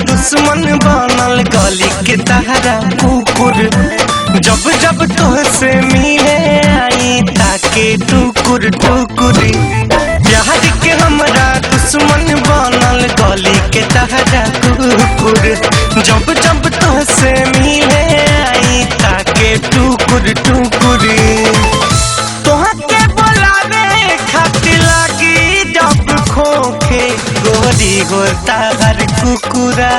दुश्मन बनल गली के तहरा कुकुर, जब जब तोहसे मिले आई ताके टुकुर टुकुर। प्यार के हमरा दुश्मन बनल गली के तहरा कुकुर, जब जब तोहसे मिले आई ताके टुकुर टुकुर। तोहके बोलावे खातिर लागी जब खोखे गोरी होता हर कुकुरा,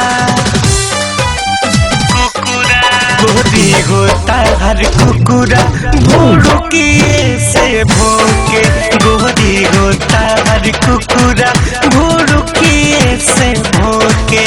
गोरी होता हर कुकुरा भोरुकिए से भोके, गोरी होता हर कुकुरा भोरुकिए से भोके।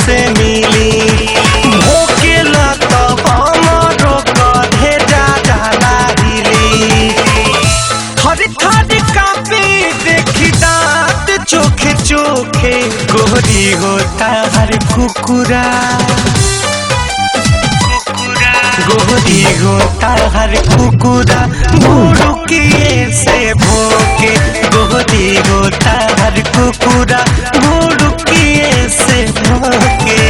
से मिली भोकेला तो हमारो कधे जा जाला हिली, थरी थरी कापी देखी दांत चोखे चोखे, गोरी होता हर कुकुरा, गोरी होता हर कुकुरा भोरुकिए से भोके, गोरी होता हर कुकुरा भोरुकिए से भोके।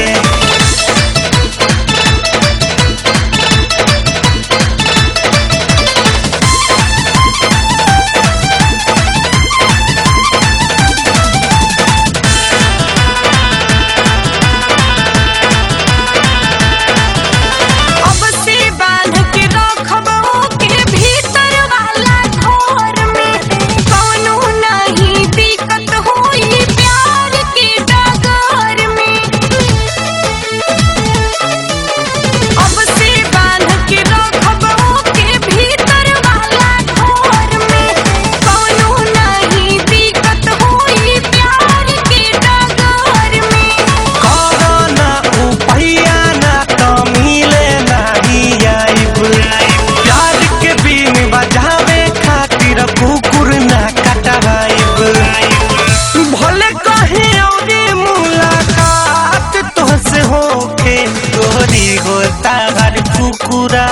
भले कहीं और मुलाकात तोहसे होके, गोरी होता हर कुकुरा,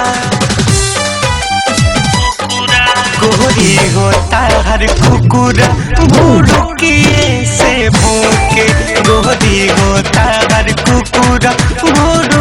गोरी होता हर कुकुरा भोरुकिए से भोके, गोरी होता हर कुकुरा भोरुकिए